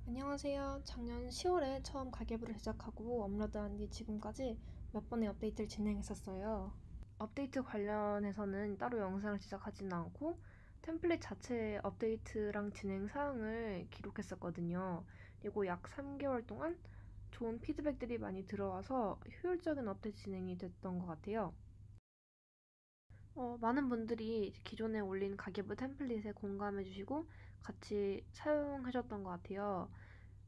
안녕하세요. 작년 10월에 처음 가계부를 제작하고 업로드한 뒤 지금까지 몇 번의 업데이트를 진행했었어요. 업데이트 관련해서는 따로 영상을 제작하지는 않고 템플릿 자체의 업데이트랑 진행 사항을 기록했었거든요. 그리고 약 3개월 동안 좋은 피드백들이 많이 들어와서 효율적인 업데이트 진행이 됐던 것 같아요. 많은 분들이 기존에 올린 가계부 템플릿에 공감해주시고 같이 사용하셨던 것 같아요.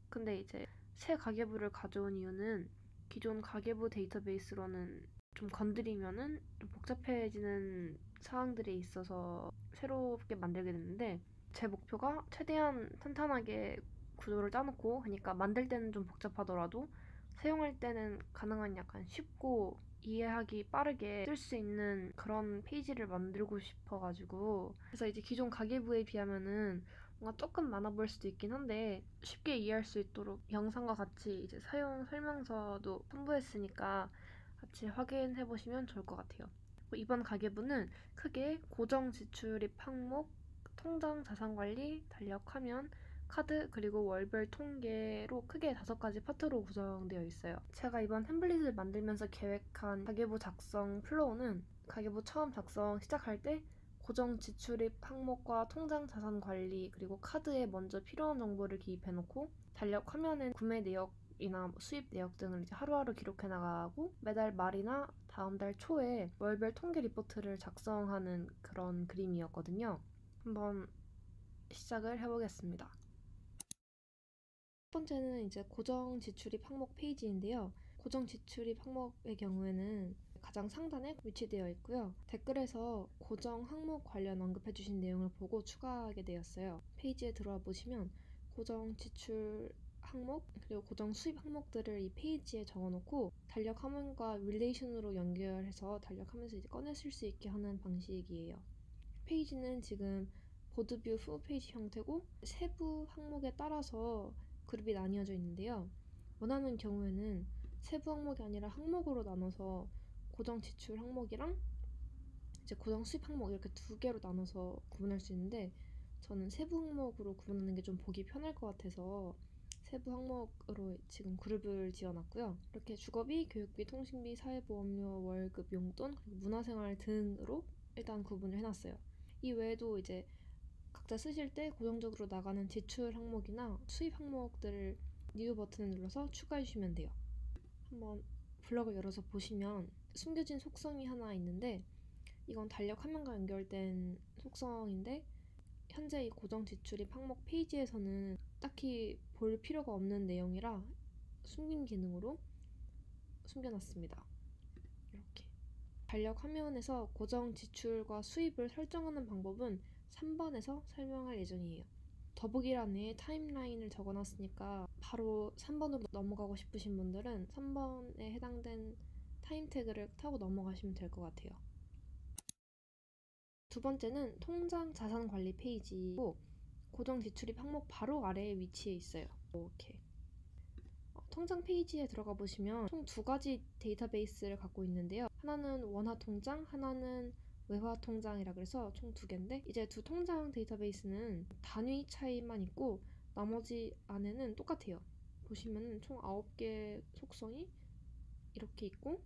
근데 이제 새 가계부를 가져온 이유는 기존 가계부 데이터베이스로는 좀 건드리면은 좀 복잡해지는 사항들이 있어서 새롭게 만들게 됐는데, 제 목표가 최대한 탄탄하게 구조를 짜놓고, 그러니까 만들 때는 좀 복잡하더라도 사용할 때는 가능한 약간 쉽고 이해하기 빠르게 쓸 수 있는 그런 페이지를 만들고 싶어가지고, 그래서 이제 기존 가계부에 비하면은 뭔가 조금 많아 보일 수도 있긴 한데 쉽게 이해할 수 있도록 영상과 같이 이제 사용 설명서도 첨부했으니까 같이 확인해 보시면 좋을 것 같아요. 이번 가계부는 크게 고정 지출입 항목, 통장 자산 관리, 달력 화면, 카드, 그리고 월별 통계로 크게 5가지 파트로 구성되어 있어요. 제가 이번 템플릿을 만들면서 계획한 가계부 작성 플로우는 가계부 처음 작성 시작할 때 고정 지출입 항목과 통장 자산 관리, 그리고 카드에 먼저 필요한 정보를 기입해놓고, 달력 화면엔 구매 내역이나 수입 내역 등을 이제 하루하루 기록해 나가고, 매달 말이나 다음 달 초에 월별 통계 리포트를 작성하는 그런 그림이었거든요. 한번 시작을 해보겠습니다. 첫 번째는 이제 고정 지출입 항목 페이지인데요. 고정 지출입 항목의 경우에는 가장 상단에 위치되어 있고요. 댓글에서 고정 항목 관련 언급해주신 내용을 보고 추가하게 되었어요. 페이지에 들어와 보시면 고정 지출 항목 그리고 고정 수입 항목들을 이 페이지에 적어놓고 달력 화면과 릴레이션으로 연결해서 달력 화면에서 이제 꺼내 쓸 수 있게 하는 방식이에요. 페이지는 지금 보드뷰 후 페이지 형태고 세부 항목에 따라서 그룹이 나뉘어져 있는데요. 원하는 경우에는 세부 항목이 아니라 항목으로 나눠서 고정 지출 항목이랑 이제 고정 수입 항목 이렇게 2개로 나눠서 구분할 수 있는데, 저는 세부 항목으로 구분하는 게 좀 보기 편할 것 같아서 세부 항목으로 지금 그룹을 지어놨고요. 이렇게 주거비, 교육비, 통신비, 사회보험료, 월급, 용돈, 그리고 문화생활 등으로 일단 구분을 해놨어요. 이 외에도 이제 각자 쓰실 때 고정적으로 나가는 지출 항목이나 수입 항목들을 뉴 버튼을 눌러서 추가해 주시면 돼요. 한번 블럭을 열어서 보시면 숨겨진 속성이 하나 있는데, 이건 달력 화면과 연결된 속성인데 현재 이 고정 지출입 항목 페이지에서는 딱히 볼 필요가 없는 내용이라 숨긴 기능으로 숨겨놨습니다. 이렇게 달력 화면에서 고정 지출과 수입을 설정하는 방법은 3번에서 설명할 예정이에요. 더보기란에 타임라인을 적어놨으니까 바로 3번으로 넘어가고 싶으신 분들은 3번에 해당된 타임 태그를 타고 넘어가시면 될 것 같아요. 두 번째는 통장 자산 관리 페이지고, 고정 지출입 항목 바로 아래에 위치해 있어요. 이렇게 통장 페이지에 들어가 보시면 총 2가지 데이터베이스를 갖고 있는데요. 하나는 원화 통장, 하나는 외화 통장이라 그래서 총 2개인데, 이제 두 통장 데이터베이스는 단위 차이만 있고 나머지 안에는 똑같아요. 보시면 총 9개 속성이 이렇게 있고,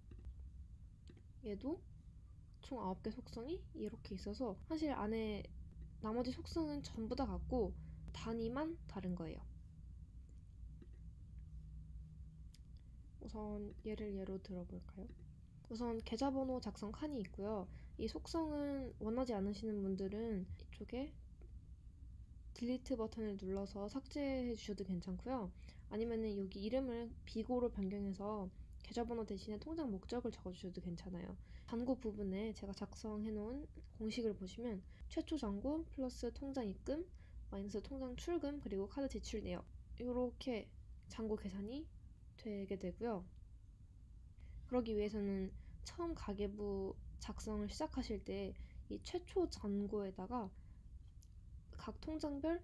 얘도 총 9개 속성이 이렇게 있어서 사실 안에 나머지 속성은 전부 다 같고 단위만 다른 거예요. 우선 예로 들어볼까요? 우선 계좌번호 작성 칸이 있고요. 이 속성은 원하지 않으시는 분들은 이쪽에 딜리트 버튼을 눌러서 삭제해 주셔도 괜찮고요. 아니면은 여기 이름을 비고로 변경해서 계좌번호 대신에 통장 목적을 적어주셔도 괜찮아요. 잔고 부분에 제가 작성해 놓은 공식을 보시면 최초 잔고 플러스 통장 입금 마이너스 통장 출금 그리고 카드 지출 내역, 이렇게 잔고 계산이 되게 되고요. 그러기 위해서는 처음 가계부 작성을 시작하실 때 이 최초 잔고에다가 각 통장별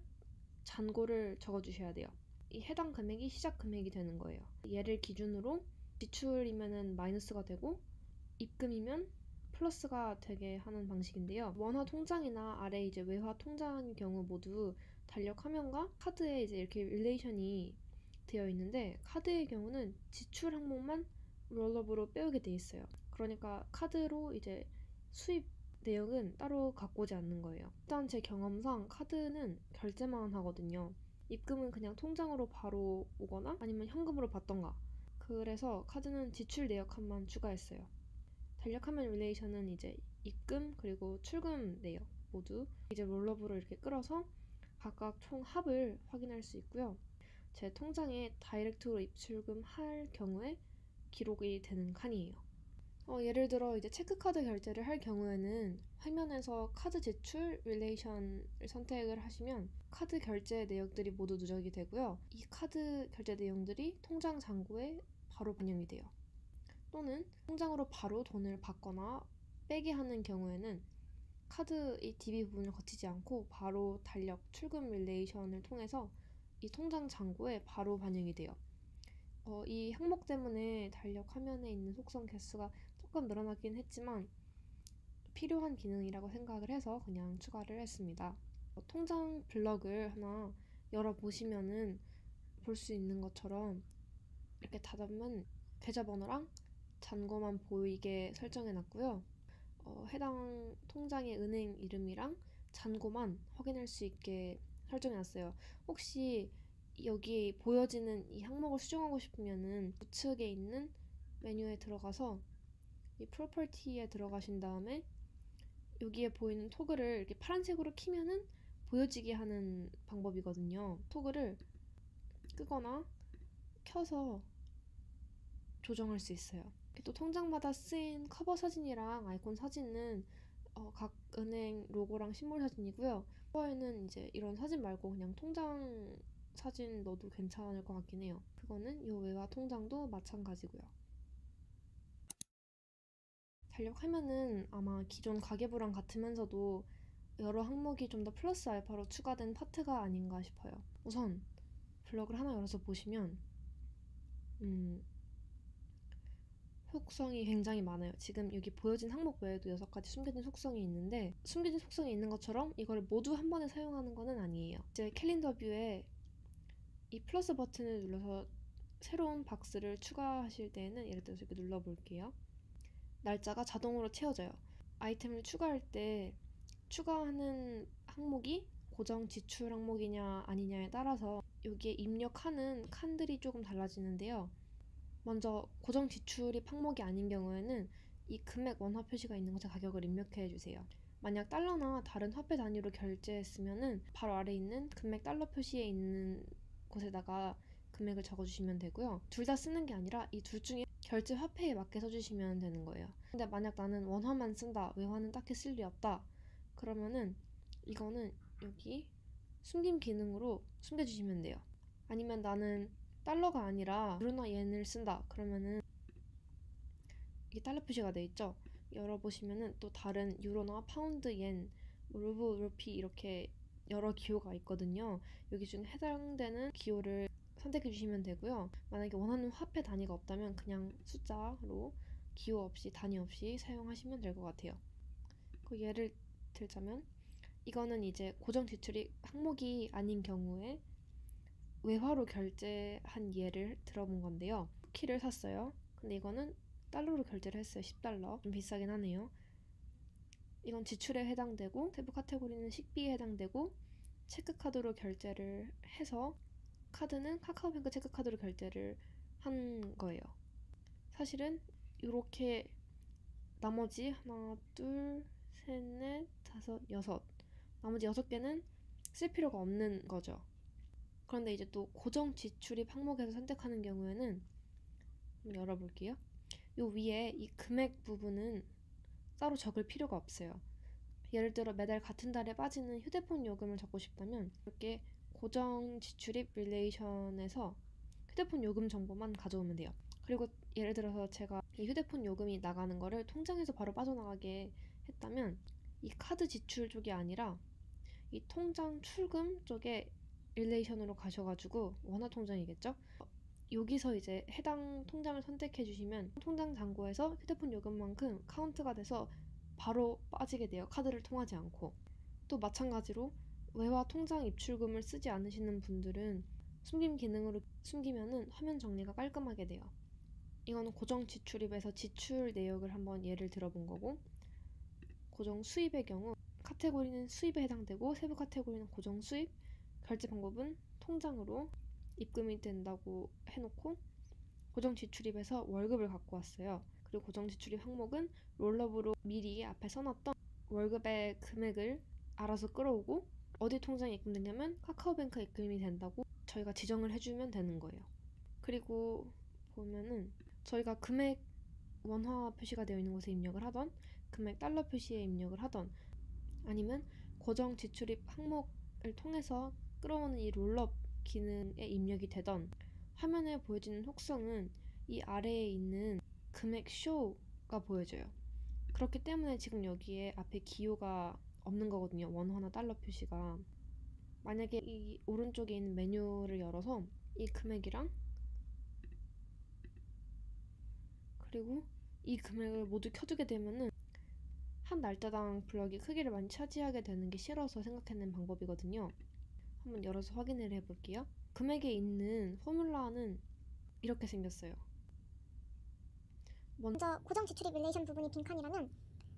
잔고를 적어주셔야 돼요. 이 해당 금액이 시작 금액이 되는 거예요. 얘를 기준으로 지출이면은 마이너스가 되고 입금이면 플러스가 되게 하는 방식인데요. 원화 통장이나 아래 이제 외화 통장의 경우 모두 달력 화면과 카드에 이제 이렇게 릴레이션이 되어 있는데, 카드의 경우는 지출 항목만 롤업으로 빼오게 돼 있어요. 그러니까 카드로 이제 수입 내역은 따로 갖고 오지 않는 거예요. 일단 제 경험상 카드는 결제만 하거든요. 입금은 그냥 통장으로 바로 오거나 아니면 현금으로 받던가. 그래서 카드는 지출 내역함만 추가했어요. 달력 화면 릴레이션은 이제 입금 그리고 출금 내역 모두 이제 롤업으로 이렇게 끌어서 각각 총 합을 확인할 수 있고요. 제 통장에 다이렉트로 입출금할 경우에 기록이 되는 칸이에요. 예를 들어 이제 체크카드 결제를 할 경우에는 화면에서 카드 제출 릴레이션을 선택을 하시면 카드 결제 내역들이 모두 누적이 되고요. 이 카드 결제 내용들이 통장 잔고에 바로 반영이 돼요. 또는 통장으로 바로 돈을 받거나 빼게 하는 경우에는 카드 이 DB 부분을 거치지 않고 바로 달력 출금 릴레이션을 통해서 이 통장 잔고에 바로 반영이 돼요. 이 항목 때문에 달력 화면에 있는 속성 개수가 조금 늘어나긴 했지만 필요한 기능이라고 생각을 해서 그냥 추가를 했습니다. 통장 블럭을 하나 열어보시면은 볼 수 있는 것처럼 이렇게 닫으면 계좌번호랑 잔고만 보이게 설정해 놨고요. 해당 통장의 은행 이름이랑 잔고만 확인할 수 있게 설정해 놨어요. 혹시 여기 보여지는 이 항목을 수정하고 싶으면은 우측에 있는 메뉴에 들어가서 이 프로퍼티에 들어가신 다음에 여기에 보이는 토글을 이렇게 파란색으로 키면은 보여지게 하는 방법이거든요. 토글을 끄거나 켜서 조정할 수 있어요. 또 통장마다 쓰인 커버 사진이랑 아이콘 사진은 각 은행 로고랑 신물 사진이고요. 커버에는 이제 이런 사진 말고 그냥 통장 사진 넣어도 괜찮을 것 같긴 해요. 그거는 요 외화 통장도 마찬가지고요. 달력 화면은 아마 기존 가계부랑 같으면서도 여러 항목이 좀 더 플러스 알파로 추가된 파트가 아닌가 싶어요. 우선 블럭을 하나 열어서 보시면 속성이 굉장히 많아요. 지금 여기 보여진 항목 외에도 6가지 숨겨진 속성이 있는데, 숨겨진 속성이 있는 것처럼 이거를 모두 한 번에 사용하는 것은 아니에요. 이제 캘린더 뷰에 이 플러스 버튼을 눌러서 새로운 박스를 추가하실 때에는 예를 들어서 이렇게 눌러볼게요. 날짜가 자동으로 채워져요. 아이템을 추가할 때 추가하는 항목이 고정 지출 항목이냐 아니냐에 따라서 여기에 입력하는 칸들이 조금 달라지는데요. 먼저 고정 지출이 항목이 아닌 경우에는 이 금액 원화 표시가 있는 곳에 가격을 입력해 주세요. 만약 달러나 다른 화폐 단위로 결제했으면은 바로 아래 있는 금액 달러 표시에 있는 곳에다가 금액을 적어주시면 되고요. 둘 다 쓰는 게 아니라 이 둘 중에 결제 화폐에 맞게 써주시면 되는 거예요. 근데 만약 나는 원화만 쓴다, 외화는 딱히 쓸 일 없다, 그러면은 이거는 여기 숨김 기능으로 숨겨주시면 돼요. 아니면 나는 달러가 아니라 유로나 옌을 쓴다, 그러면은 이게 달러 표시가 돼 있죠. 열어보시면은 또 다른 유로나 파운드, 옌, 루브, 루피 이렇게 여러 기호가 있거든요. 여기 중에 해당되는 기호를 선택해 주시면 되고요. 만약에 원하는 화폐 단위가 없다면 그냥 숫자로 기호 없이 단위 없이 사용하시면 될 것 같아요. 그 예를 들자면 이거는 이제 고정 지출이 항목이 아닌 경우에 외화로 결제한 예를 들어본 건데요. 쿠키를 샀어요. 근데 이거는 달러로 결제를 했어요. 10달러. 좀 비싸긴 하네요. 이건 지출에 해당되고, 세부 카테고리는 식비에 해당되고, 체크카드로 결제를 해서 카드는 카카오뱅크 체크카드로 결제를 한 거예요. 사실은 이렇게 나머지 하나, 둘, 셋, 넷, 다섯, 여섯, 나머지 6개는 쓸 필요가 없는 거죠. 그런데 이제 또 고정 지출입 항목에서 선택하는 경우에는 열어볼게요. 요 위에 이 금액 부분은 따로 적을 필요가 없어요. 예를 들어 매달 같은 달에 빠지는 휴대폰 요금을 적고 싶다면 이렇게 고정 지출입 릴레이션에서 휴대폰 요금 정보만 가져오면 돼요. 그리고 예를 들어서 제가 이 휴대폰 요금이 나가는 거를 통장에서 바로 빠져나가게 했다면 이 카드 지출 쪽이 아니라 이 통장 출금 쪽에 릴레이션으로 가셔가지고 원화 통장이겠죠? 여기서 이제 해당 통장을 선택해 주시면 통장 잔고에서 휴대폰 요금만큼 카운트가 돼서 바로 빠지게 돼요. 카드를 통하지 않고. 또 마찬가지로 외화 통장 입출금을 쓰지 않으시는 분들은 숨김 기능으로 숨기면은 화면 정리가 깔끔하게 돼요. 이거는 고정 지출입에서 지출 내역을 한번 예를 들어본 거고, 고정 수입의 경우 카테고리는 수입에 해당되고 세부 카테고리는 고정 수입, 결제 방법은 통장으로 입금이 된다고 해놓고, 고정 지출입에서 월급을 갖고 왔어요. 그리고 고정 지출입 항목은 롤업으로 미리 앞에 써놨던 월급의 금액을 알아서 끌어오고, 어디 통장에 입금되냐면 카카오뱅크에 입금이 된다고 저희가 지정을 해주면 되는 거예요. 그리고 보면은 저희가 금액 원화 표시가 되어 있는 곳에 입력을 하던, 금액 달러 표시에 입력을 하던, 아니면 고정 지출입 항목을 통해서 끌어오는 이 롤업 기능에 입력이 되던, 화면에 보여지는 혹성은 이 아래에 있는 금액 쇼가 보여져요. 그렇기 때문에 지금 여기에 앞에 기호가 없는 거거든요. 원화나 달러 표시가. 만약에 이 오른쪽에 있는 메뉴를 열어서 이 금액이랑 그리고 이 금액을 모두 켜두게 되면은 한 날짜당 블럭이 크기를 많이 차지하게 되는 게 싫어서 생각해낸 방법이거든요. 한번 열어서 확인을 해볼게요. 금액에 있는 포뮬라는 이렇게 생겼어요. 먼저 고정 지출입 릴레이션 부분이 빈칸이라면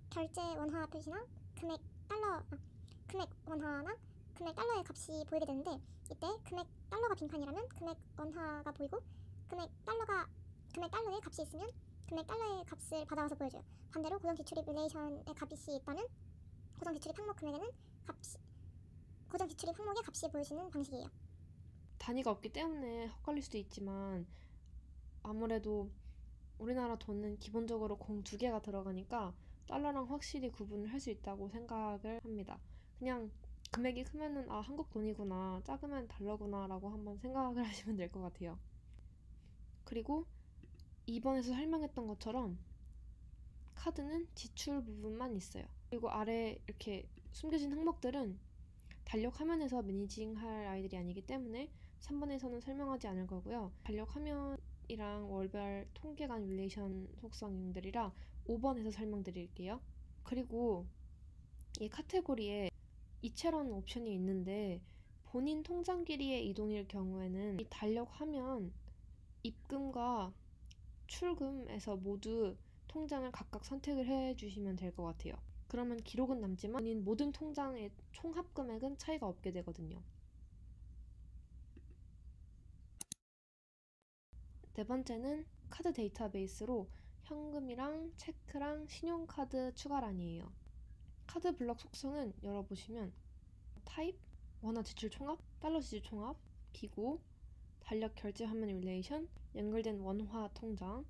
결제 원화 표시나 금액 원화나 금액 달러의 값이 보이게 되는데, 이때 금액 달러가 빈칸이라면 금액 원화가 보이고, 금액 달러의 값이 있으면 금액 달러의 값을 받아와서 보여줘요. 반대로 고정 지출입 릴레이션의 값이 있다면 고정 지출입 항목 금액에는 고정 지출입 항목의 값이 보여지는 방식이에요. 단위가 없기 때문에 헷갈릴 수도 있지만, 아무래도 우리나라 돈은 기본적으로 공 2개가 들어가니까 달러랑 확실히 구분을 할 수 있다고 생각을 합니다. 그냥 금액이 크면은 한국 돈이구나, 작으면 달러구나 라고 한번 생각을 하시면 될 것 같아요. 그리고 2번에서 설명했던 것처럼 카드는 지출 부분만 있어요. 그리고 아래 이렇게 숨겨진 항목들은 달력 화면에서 매니징할 아이들이 아니기 때문에 3번에서는 설명하지 않을 거고요. 달력 화면이랑 월별 통계 간 릴레이션 속성 유형들이라 5번에서 설명드릴게요. 그리고 이 카테고리에 이체라는 옵션이 있는데, 본인 통장 길이의 이동일 경우에는 이 달력 화면 입금과 출금에서 모두 통장을 각각 선택을 해주시면 될 것 같아요. 그러면 기록은 남지만 본인 모든 통장의 총합 금액은 차이가 없게 되거든요. 네 번째는 카드 데이터베이스로 현금이랑 체크랑 신용카드 추가란이에요. 카드 블럭 속성은 열어보시면 타입, 원화 지출 총합, 달러 지출 총합, 기고, 달력 결제 화면 릴레이션, 연결된 원화 통장,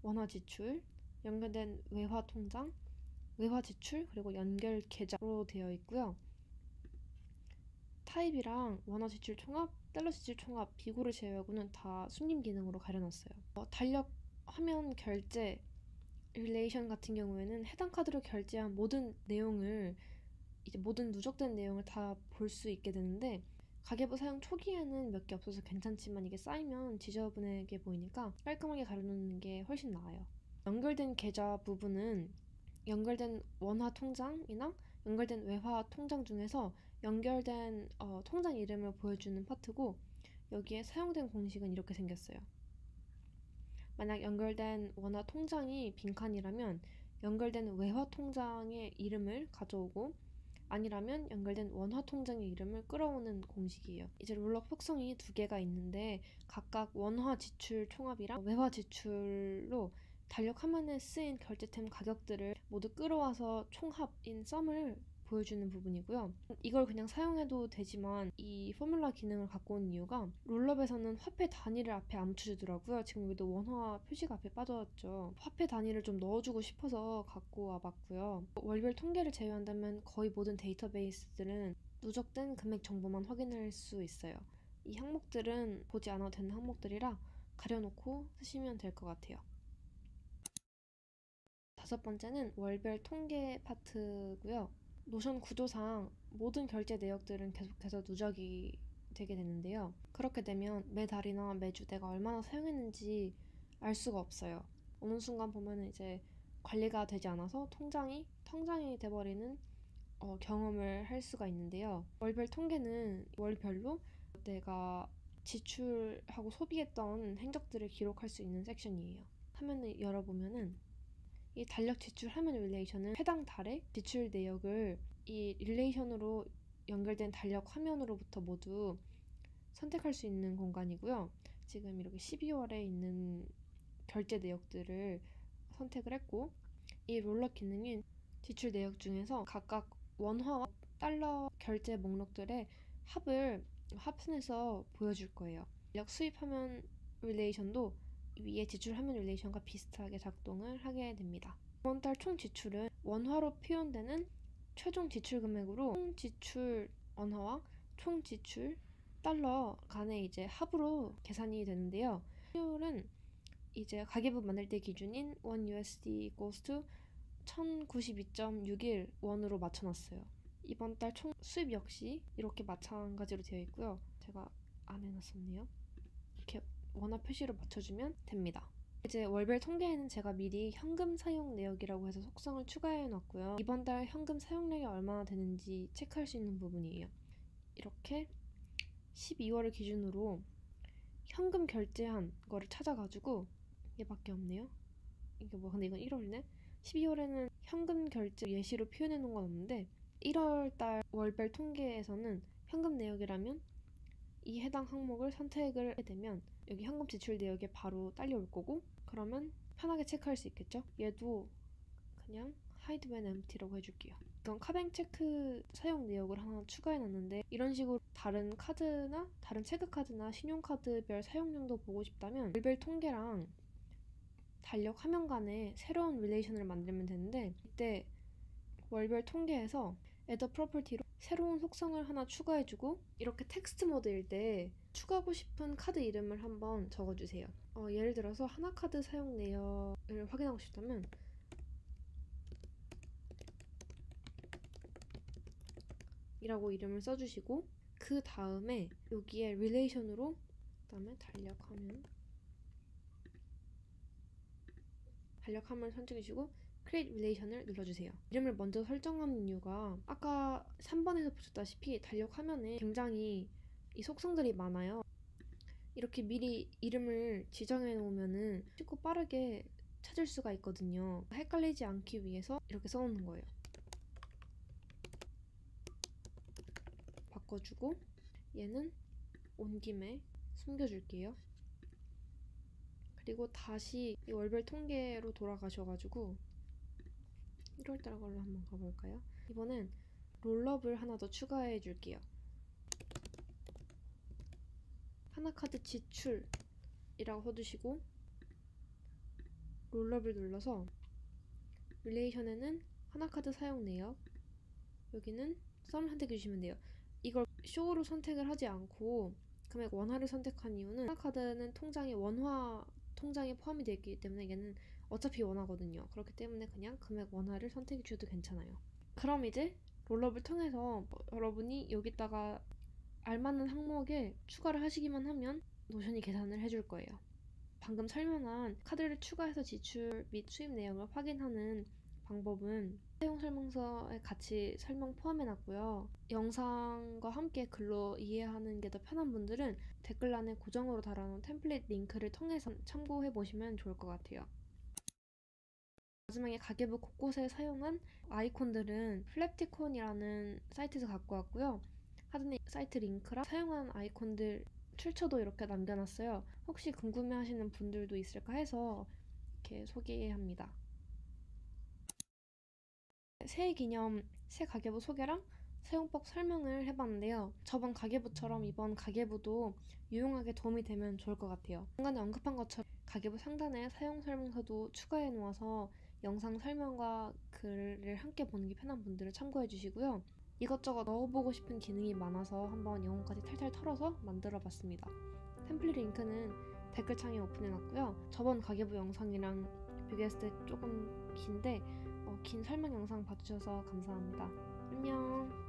원화 지출, 연결된 외화 통장, 외화 지출, 그리고 연결 계좌로 되어 있고요. 타입이랑 원화 지출 총합, 달러 지출 총합, 비고를 제외하고는 다 숨김 기능으로 가려놨어요. 달력 화면 결제 릴레이션 같은 경우에는 해당 카드로 결제한 모든 내용을, 이제 모든 누적된 내용을 다 볼 수 있게 되는데, 가계부 사용 초기에는 몇 개 없어서 괜찮지만 이게 쌓이면 지저분하게 보이니까 깔끔하게 가려놓는 게 훨씬 나아요. 연결된 계좌 부분은 연결된 원화 통장이나 연결된 외화 통장 중에서 연결된 통장 이름을 보여주는 파트고, 여기에 사용된 공식은 이렇게 생겼어요. 만약 연결된 원화 통장이 빈칸이라면 연결된 외화 통장의 이름을 가져오고, 아니라면 연결된 원화 통장의 이름을 끌어오는 공식이에요. 이제 롤업 속성이 2개가 있는데, 각각 원화 지출 총합이랑 외화 지출로 달력 화면에 쓰인 결제템 가격들을 모두 끌어와서 총합인 썸을 보여주는 부분이고요. 이걸 그냥 사용해도 되지만 이 포뮬라 기능을 갖고 온 이유가, 롤업에서는 화폐 단위를 앞에 안 붙여주더라고요. 지금 여기도 원화 표시가 앞에 빠졌죠. 화폐 단위를 좀 넣어주고 싶어서 갖고 와봤고요. 월별 통계를 제외한다면 거의 모든 데이터베이스들은 누적된 금액 정보만 확인할 수 있어요. 이 항목들은 보지 않아도 되는 항목들이라 가려놓고 쓰시면 될 것 같아요. 5번째는 월별 통계 파트고요. 노션 구조상 모든 결제 내역들은 계속해서 누적이 되게 되는데요. 그렇게 되면 매달이나 매주 내가 얼마나 사용했는지 알 수가 없어요. 어느 순간 보면 이제 관리가 되지 않아서 통장이 돼버리는 경험을 할 수가 있는데요. 월별 통계는 월별로 내가 지출하고 소비했던 행적들을 기록할 수 있는 섹션이에요. 화면을 열어보면은 이 달력 지출 화면 릴레이션은 해당 달의 지출 내역을 이 릴레이션으로 연결된 달력 화면으로부터 모두 선택할 수 있는 공간이고요. 지금 이렇게 12월에 있는 결제 내역들을 선택을 했고, 이 롤러 기능인 지출 내역 중에서 각각 원화와 달러 결제 목록들의 합을 합산해서 보여줄 거예요. 달력 수입 화면 릴레이션도 위에 지출 화면 릴레이션과 비슷하게 작동을 하게 됩니다. 이번 달 총 지출은 원화로 표현되는 최종 지출 금액으로 총 지출 원화와 총 지출 달러 간의 이제 합으로 계산이 되는데요. 환율은 이제 가계부 만들 때 기준인 1 USD equals to 1092.61 원으로 맞춰놨어요. 이번 달 총 수입 역시 이렇게 마찬가지로 되어 있고요. 제가 안 해놨었네요. 이렇게 원화 표시로 맞춰주면 됩니다. 이제 월별 통계에는 제가 미리 현금 사용 내역이라고 해서 속성을 추가해 놨고요. 이번 달 현금 사용량이 얼마나 되는지 체크할 수 있는 부분이에요. 이렇게 12월을 기준으로 현금 결제한 거를 찾아가지고 얘밖에 없네요. 이게 뭐 근데 이건 1월이네. 12월에는 현금 결제 예시로 표현해 놓은 건 없는데 1월달 월별 통계에서는 현금 내역이라면 이 해당 항목을 선택을 하게 되면 여기 현금 지출 내역에 바로 딸려올 거고, 그러면 편하게 체크할 수 있겠죠. 얘도 그냥 hide when empty라고 해줄게요. 이건 카뱅 체크 사용 내역을 하나 추가해 놨는데, 이런 식으로 다른 카드나 다른 체크카드나 신용카드별 사용량도 보고 싶다면 월별 통계랑 달력 화면 간에 새로운 릴레이션을 만들면 되는데, 이때 월별 통계에서 add property로 새로운 속성을 하나 추가해주고, 이렇게 텍스트 모드일 때 추가하고 싶은 카드 이름을 한번 적어주세요. 예를 들어서 하나카드 사용 내역을 확인하고 싶다면 이라고 이름을 써주시고, 그 다음에 여기에 릴레이션으로 그 다음에 달력함을 선택해주시고 create relation을 눌러주세요. 이름을 먼저 설정하는 이유가 아까 3번에서 보셨다시피 달력 화면에 굉장히 이 속성들이 많아요. 이렇게 미리 이름을 지정해 놓으면은 쉽고 빠르게 찾을 수가 있거든요. 헷갈리지 않기 위해서 이렇게 써놓는 거예요. 바꿔주고 얘는 온 김에 숨겨줄게요. 그리고 다시 이 월별 통계로 돌아가셔가지고 1월달 걸로 한번 가볼까요? 이번엔 롤업을 하나 더 추가해 줄게요. 하나카드 지출이라고 써주시고 롤업을 눌러서 릴레이션에는 하나카드 사용 내역, 여기는 썸을 선택해 주시면 돼요. 이걸 쇼로 선택을 하지 않고 금액 원화를 선택한 이유는 하나카드는 통장에 원화 통장에 포함이 되어 있기 때문에 얘는 어차피 원화거든요. 그렇기 때문에 그냥 금액 원화를 선택해 주셔도 괜찮아요. 그럼 이제 롤업을 통해서 여러분이 여기다가 알맞는 항목에 추가를 하시기만 하면 노션이 계산을 해줄 거예요. 방금 설명한 카드를 추가해서 지출 및 수입 내역을 확인하는 방법은 사용 설명서에 같이 설명 포함해 놨고요. 영상과 함께 글로 이해하는 게 더 편한 분들은 댓글란에 고정으로 달아놓은 템플릿 링크를 통해서 참고해 보시면 좋을 것 같아요. 마지막에 가계부 곳곳에 사용한 아이콘들은 플랩티콘이라는 사이트에서 갖고 왔고요. 하단에 사이트 링크랑 사용한 아이콘들 출처도 이렇게 남겨놨어요. 혹시 궁금해하시는 분들도 있을까 해서 이렇게 소개합니다. 새해 기념 새 가계부 소개랑 사용법 설명을 해봤는데요. 저번 가계부처럼 이번 가계부도 유용하게 도움이 되면 좋을 것 같아요. 중간에 언급한 것처럼 가계부 상단에 사용 설명서도 추가해 놓아서 영상 설명과 글을 함께 보는 게 편한 분들은 참고해 주시고요. 이것저것 넣어보고 싶은 기능이 많아서 한번 영혼까지 탈탈 털어서 만들어 봤습니다. 템플릿 링크는 댓글창에 오픈해놨고요. 저번 가계부 영상이랑 비교했을 때 조금 긴데 긴 설명 영상 봐주셔서 감사합니다. 안녕.